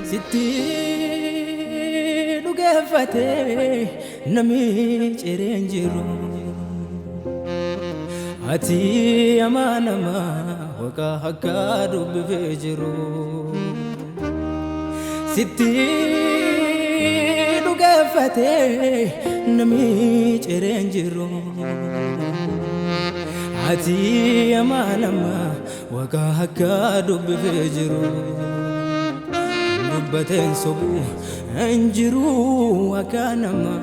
Sitti dhugeffate nami cireen jiru ati amanama waqa akka dubbifee jiru Sitti dhugeffate nami cireen jiru ati amanama waqa akka dubbifee jiru Dubbateen sobu enjiru akanama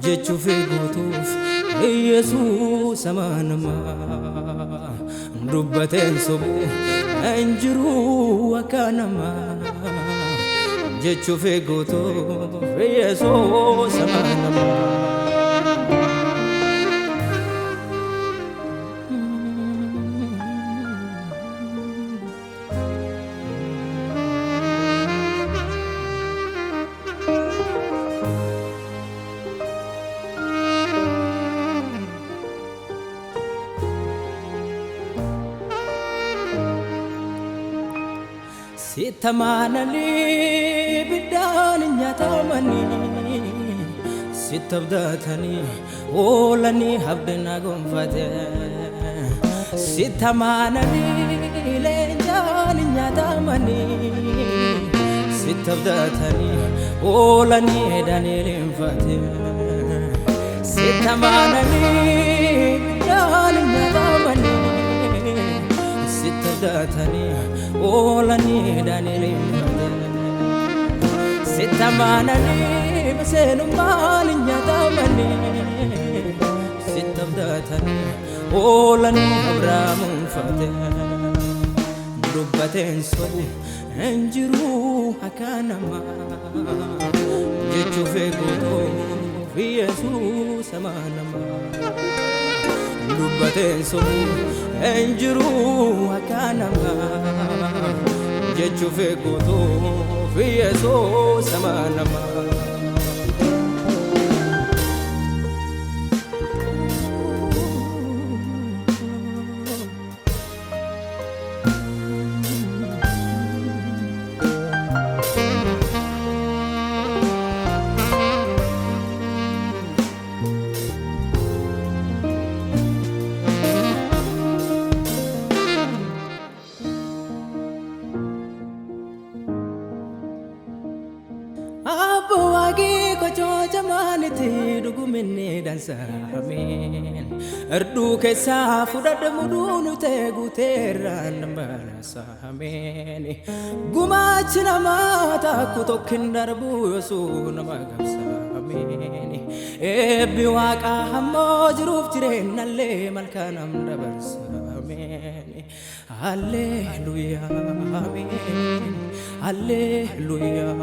jechuuf gootuuf Yesuus amanama Dubbateen sobu enjiru akanama jechuuf gootuuf Yesuus amanama Sitamanali bidan nyatamani sitabdatani olani habdena gonfate Sitamanali lenjan nyatamani sitabdatani olani danilin fate Sitamanali bidan nyatamani sitabdatani olani danilin Sitamanani masenu malinya tamani Sitabdatani olani abramun fate Dubbateen sobu enjiru akanama jechuuf gootuuf Yesuus amanama Dubbateen sobu enjiru akanama jechuuf gootuuf Yesuus amanama Abuagi kocho jamaniti dugumini dansa amin Erdu kesa fudad mudunu te guteran barasa amin Gumach namata kutokin darbu yosu namagapsa amin Ebbi waqa hammo jiruf jiren nalle malkanam dabarsa amin Hallelujah amin Hallelujah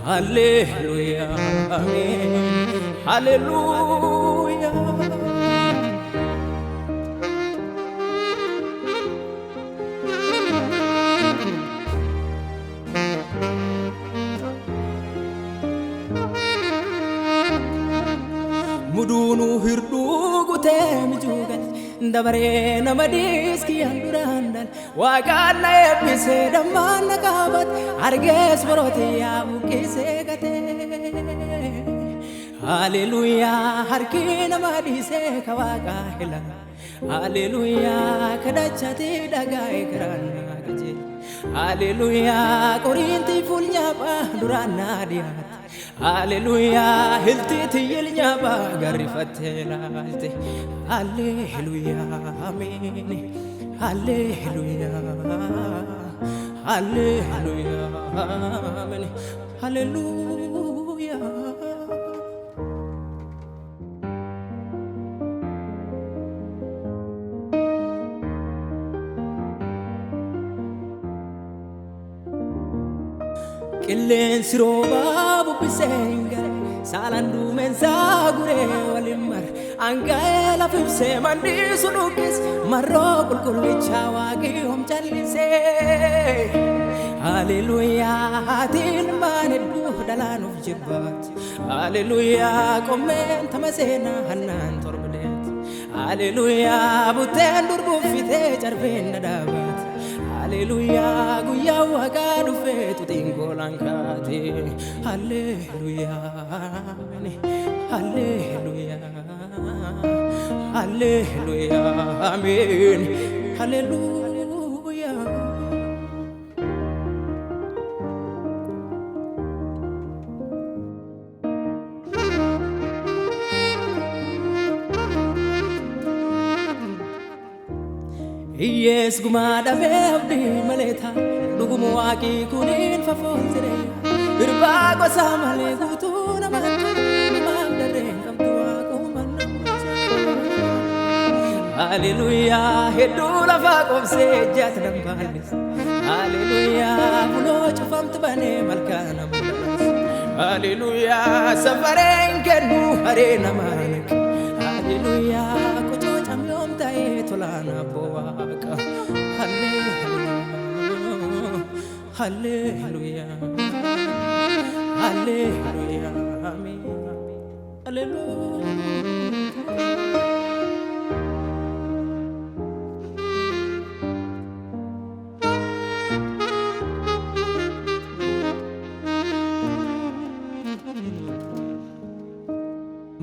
Hallelujah amen Hallelujah Mudunu hirdu gute mijugal dabare namadis ki andurandal waqala ebise damana kabat arges boroti ya mukise gate Hallelujah harki namadise kawaga hela Hallelujah kadachati dagai karana gaje Hallelujah korinti fulnya ba durana dia Hallelujah hilti tiyilnya ba garifatelate Hallelujah amen Hallelujah Hallelujah amen Hallelujah qilleensi roobaa bubbiseen gare saalaan duumeensaa guree waliin mare anga'ee lafibsee mandiisu dhukkis marroo qulqullichaa Waaqayyoom callisee Hallelujah tilmaan hedduu dhalaanuuf jibbaati Hallelujah qommeen tamaseena hannaan torbadeeti Hallelujah buteen durbuuffitee carbeen dhadhaabaati Hallelujah guyyaa Waaqaa dhufee tutiin goolaan kaate Hallelujah Hallelujah Hallelujah Amen Hallelujah Yes, gumada beabdi maleta dugumu waqi kunin fafonzire birbago samale gutu namatu magdare kamtu akuman Hallelujah hedula faqobse jat dambalis Hallelujah bulo chufam tbane malkana Hallelujah safaren kenu hare namanik Hallelujah Tolana boaka Hallelujah Hallelujah Hallelujah Amen Hallelujah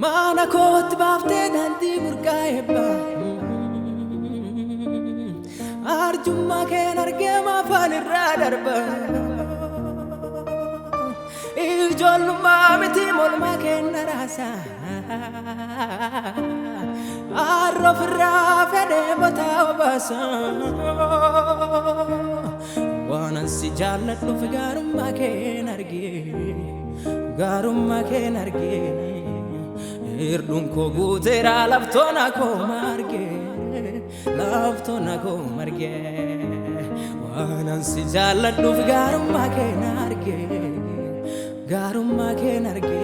Mana kot bafte danti burkaeba Arjumma ken argema fanirra darba Ijollumma miti molma ken narasa Arrofra fede bota obasa Wanan si jaalladhu fi gaarummaa ken arge Irdun ko guuteera laftoona koo marge Laftona ko marge Waanan si jaalladhu fi gaarummaa keen arge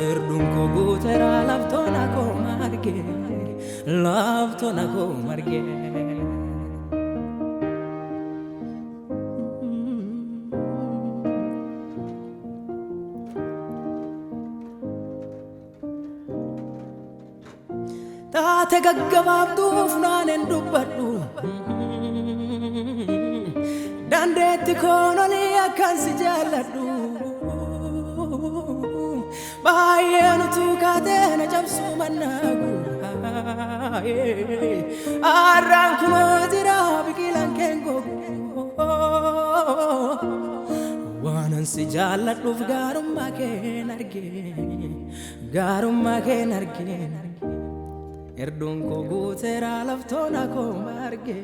Irdun ko guuteera laftona ko marge Taate gaggababduuf naanen dubbadhu Dandeetti koonolii akkan si jaalladhu Baay'een utuu kaatee na cabsuu mannaagu Arraan kunoo jira biqilaan keen gogu Waanan si jaalladhuuf gaarummaa keen arge Irdun ko guuteera laftona ko marge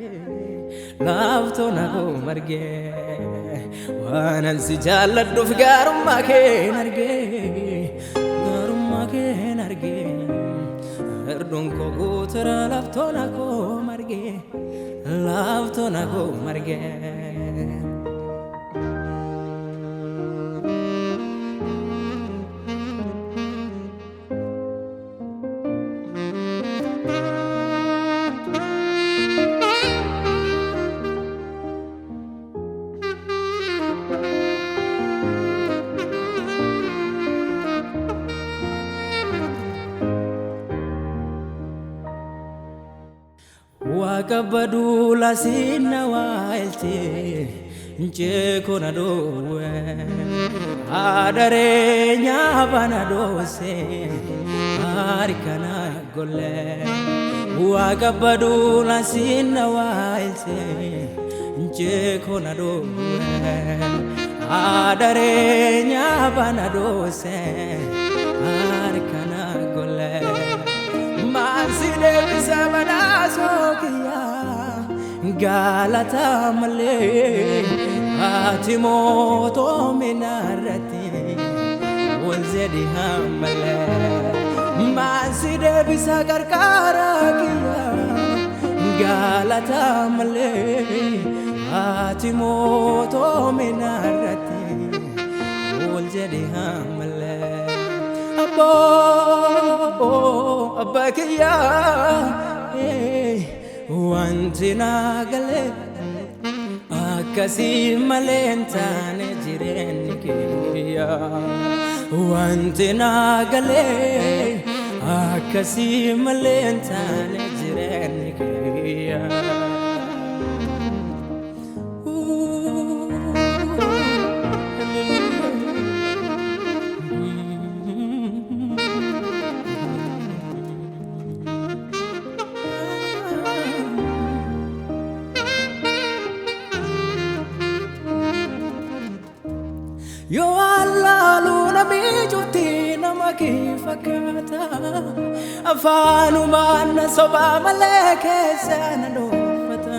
Waanan si jaalladhuuf gaarummaa keen arge Irdun ko guuteera laftona ko marge Wakabadu la sinna wailti nje kona dowe adare nyabana dose arikana golle Wakabadu la sinna wailti nje kona dowe adare nyabana dose arikana golle Masile bisabana sokiya galata male atimoto minarati wanzedi hamale Masile bisagarkara kiya galata male atimoto minarati jadi hamle Abo abakiya wanti nagale akasi malentane jireni kiya wanti nagale akasi malentane jireni kiya Yo Allah luna mijuti nama kifakata afanu manna soba maleke sana dofata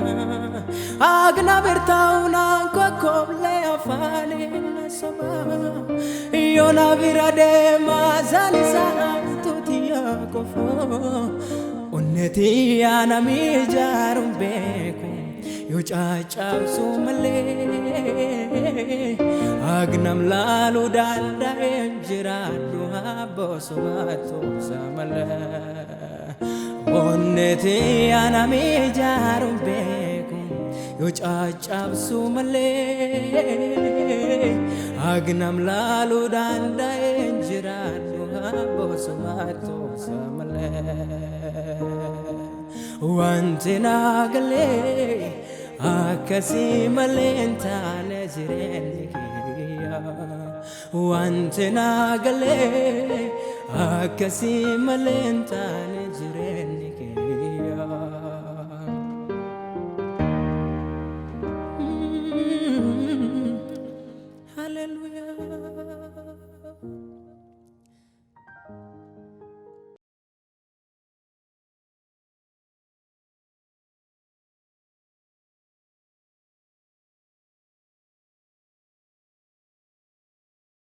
agna bertauna ko koble afani soba yo na virade mazani sana tutia kofo unneti ana mijarum beku yo chachapsu male agnam lalu danda enjiradu haboso bato samala onneti ana mijarum beku yo chachapsu male agnam lalu danda enjiradu haboso bato samala wanti nagale akasi malentane jireni kiya wanti nagale akasi malentane jireni kiya hallelujah